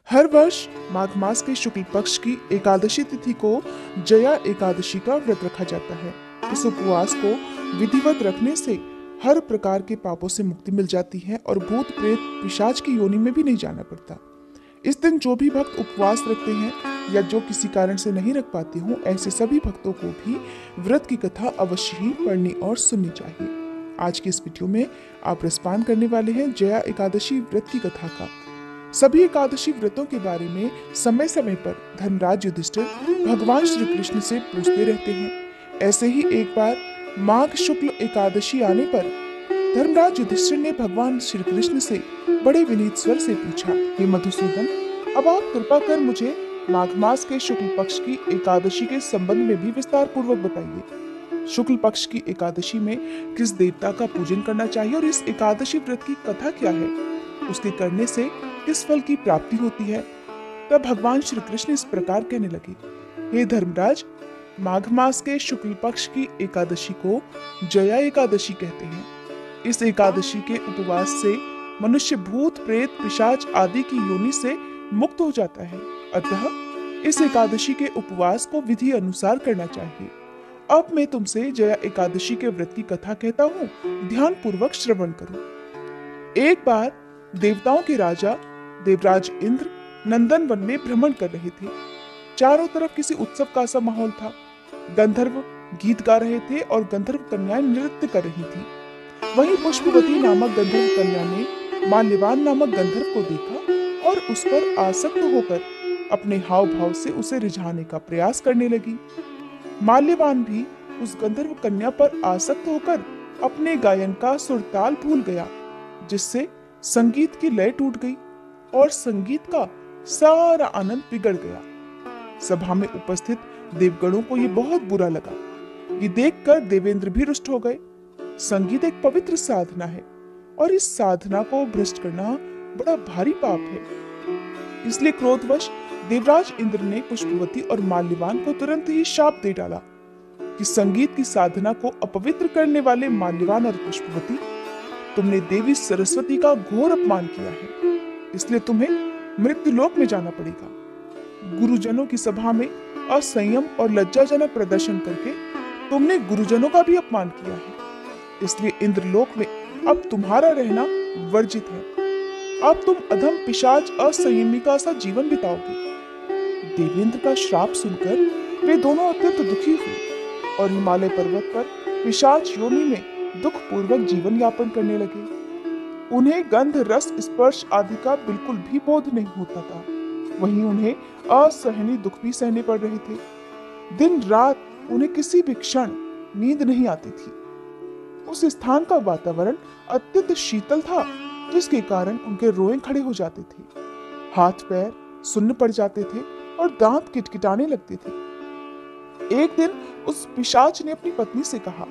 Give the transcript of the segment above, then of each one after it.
हर वर्ष माघ मास के शुक्ल पक्ष की एकादशी तिथि को जया एकादशी का व्रत रखा जाता है। इस उपवास को विधिवत रखने से हर प्रकार के पापों से मुक्ति मिल जाती है और भूत प्रेत पिशाच की योनि में भी नहीं जाना पड़ता। इस दिन जो भी भक्त उपवास रखते हैं या जो किसी कारण से नहीं रख पाते हों, ऐसे सभी भक्तों को भी व्रत की कथा अवश्य ही पढ़नी और सुननी चाहिए। आज की इस वीडियो में आप रसपान करने वाले हैं जया एकादशी व्रत की कथा का। सभी एकादशी व्रतों के बारे में समय समय पर धर्मराज युधिष्ठिर भगवान श्री कृष्ण से पूछते रहते हैं। ऐसे ही एक बार माघ शुक्ल एकादशी आने पर धर्मराज युधिष्ठिर ने भगवान श्री कृष्ण से बड़े विनीत स्वर से पूछा, हे मधुसूदन, अब आप कृपा कर मुझे माघ मास के शुक्ल पक्ष की एकादशी के संबंध में भी विस्तार पूर्वक बताइए। शुक्ल पक्ष की एकादशी में किस देवता का पूजन करना चाहिए और इस एकादशी व्रत की कथा क्या है, उसके करने से किस फल की प्राप्ति होती है। तब भगवान श्री कृष्ण इस प्रकार कहने लगे, हे धर्मराज, माघ मास के शुक्ल पक्ष की एकादशी को जया एकादशी कहते हैं। इस एकादशी के उपवास से मनुष्य भूत प्रेत पिशाच आदि की योनि से मुक्त हो जाता है। अतः इस एकादशी के उपवास को विधि अनुसार करना चाहिए। अब मैं तुमसे जया एकादशी के व्रत की कथा कहता हूँ, ध्यान पूर्वक श्रवण करो। एक बार देवताओं के राजा देवराज इंद्र नंदन वन में भ्रमण कर रहे थे। चारों तरफ किसी उत्सव का सा माहौल था। गंधर्व गीत गा रहे थे और गंधर्व कन्याएं नृत्य कर रही थी। वहीं पुष्पवती नामक गंधर्व कन्या ने माल्यवान नामक गंधर्व को देखा और उस पर आसक्त होकर अपने हाव भाव से उसे रिझाने का प्रयास करने लगी। माल्यवान भी उस गंधर्व कन्या पर आसक्त होकर अपने गायन का सुरताल भूल गया, जिससे संगीत की लय टूट गई और संगीत का सारा आनंद बिगड़ गया। सभा में उपस्थित देवगणों को यह बहुत बुरा लगा। ये देखकर देवेंद्र भी रुष्ट हो गए। संगीत एक पवित्र साधना है और इस साधना को भ्रष्ट करना बड़ा भारी पाप है। इसलिए क्रोधवश देवराज इंद्र ने पुष्पवती और माल्यवान को तुरंत ही शाप दे डाला कि संगीत की साधना को अपवित्र करने वाले माल्यवान और पुष्पवती, तुमने देवी सरस्वती का घोर अपमान किया है, इसलिए तुम्हें मृत्युलोक में जाना पड़ेगा। गुरुजनों की सभा में असंयम और लज्जाजनक प्रदर्शन करके तुमने गुरुजनों का भी अपमान किया है, इसलिए इंद्रलोक में अब तुम्हारा रहना वर्जित है। अब तुम अधम पिशाच असंयमी का सा जीवन बिताओगे। देवेंद्र का श्राप सुनकर वे दोनों अत्यंत दुखी हुए और हिमालय पर्वत पर पिशाच योनि में दुख पूर्वक जीवन यापन करने लगे। उन्हें गंध रस स्पर्श आदि का बिल्कुल भी बोध नहीं होता था। वहीं उन्हें असहनीय दुख भी सहने पड़ रहे थे। दिन रात उन्हें किसी भी क्षण नींद नहीं आती थी। उस स्थान का वातावरण अत्यंत शीतल था, जिसके कारण उनके रोए खड़े हो जाते थे, हाथ पैर सुन्न पड़ जाते थे और दांत किटकिटाने लगते थे। एक दिन उस पिशाच ने अपनी पत्नी से कहा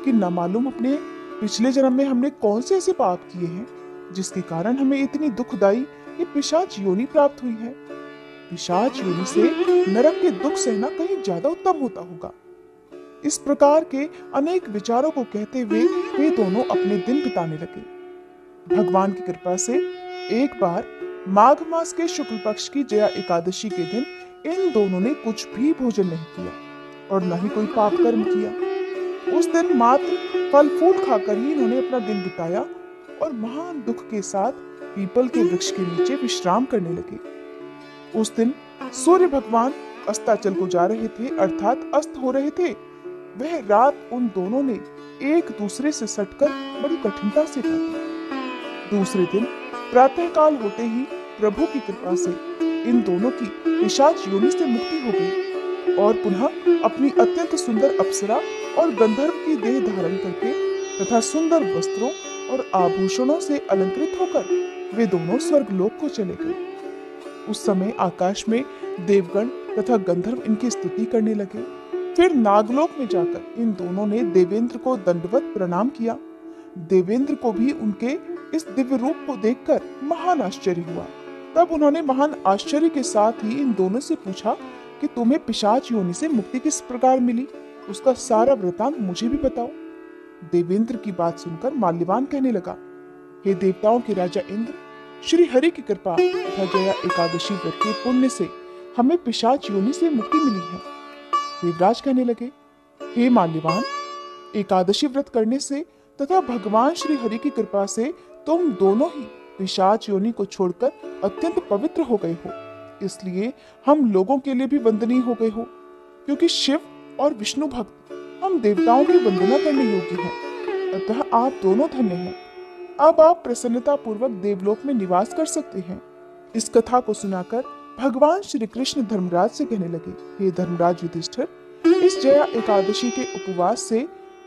कि न मालूम अपने पिछले जन्म में हमने कौन से ऐसे पाप किए हैं जिसके कारण हमें इतनी दुखदायी ये पिशाच योनि प्राप्त हुई है। पिशाच योनि से नरक के दुख सहना कहीं ज्यादा उत्तम होता होगा। इस प्रकार के अनेक विचारों को कहते हुए वे दोनों अपने दिन बिताने लगे। भगवान की कृपा से एक बार माघ मास के शुक्ल पक्ष की जया एकादशी के दिन इन दोनों ने कुछ भी भोजन नहीं किया और न ही कोई पाप कर्म किया। उस दिन मात्र फल फूल खाकर ही इन्होंने अपना दिन बिताया और महान दुख के साथ पीपल के वृक्ष के नीचे विश्राम करने लगे। उस दिन सूर्य भगवान अस्ताचल को जा रहे थे, अर्थात अस्त हो रहे थे। वह रात उन दोनों ने एक दूसरे से सटकर बड़ी कठिनता से काटी। दूसरे दिन प्रातः काल होते ही प्रभु की कृपा से इन दोनों की पिशाच योनि से मुक्ति हो गई और पुनः अपनी अत्यंत सुंदर अप्सरा और गंधर्व की देह धारण करके तथा सुंदर वस्त्रों और आभूषणों से अलंकृत होकर वे दोनों स्वर्गलोक को चले गए। उस समय आकाश में देवगण तथा गंधर्व इनकी स्तुति करने लगे। फिर नागलोक में जाकर इन दोनों ने देवेंद्र को दंडवत प्रणाम किया। देवेंद्र को भी उनके इस दिव्य रूप को देखकर महान आश्चर्य हुआ। तब उन्होंने महान आश्चर्य के साथ ही इन दोनों से पूछा कि तुम्हें पिशाच योनि से मुक्ति किस प्रकार मिली, उसका सारा वृतांत मुझे भी बताओ। देवेंद्र की बात सुनकर माल्यवान कहने लगा, हे देवताओं के राजा इंद्र, श्री हरि की कृपा तथा जया एकादशी व्रत के पुण्य से हमें पिशाच योनि से मुक्ति मिली है। देवराज कहने लगे, हे माल्यवान, एकादशी व्रत करने से तथा भगवान श्री हरि की कृपा से तुम दोनों ही पिशाच योनि को छोड़कर अत्यंत पवित्र हो गए हो। इसलिए हम लोगों के लिए भी वंदनीय हो गए हो, क्योंकि शिव और विष्णु भक्त हम देवताओं की वंदना करने योग्य हैं। अतः आप दोनों धन्य हैं। अब आप प्रसन्नता पूर्वक देवलोक में निवास कर सकते हैं। इस कथा को सुनाकर भगवान श्री कृष्ण धर्मराज से कहने लगे, हे धर्मराज युधिष्ठिर, इस जया एकादशी के उपवास से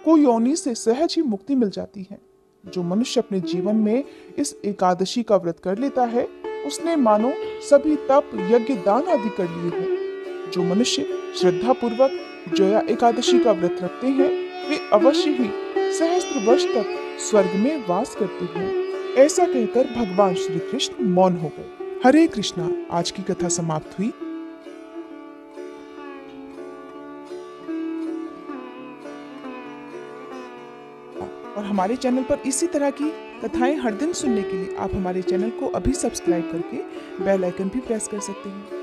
कुयोनि से सहज ही मुक्ति मिल जाती है। जो मनुष्य अपने जीवन में इस एकादशी का व्रत कर लेता है, उसने मानो सभी तप यज्ञ दान आदि कर लिए हैं। जो मनुष्य श्रद्धा पूर्वक जया एकादशी का व्रत रखते हैं, वे अवश्य ही सहस्त्र वर्ष तक स्वर्ग में वास करते हैं। ऐसा कहकर भगवान श्री कृष्ण मौन हो गए। हरे कृष्णा। आज की कथा समाप्त हुई। और हमारे चैनल पर इसी तरह की कथाएं हर दिन सुनने के लिए आप हमारे चैनल को अभी सब्सक्राइब करके बेल आइकन भी प्रेस कर सकते हैं।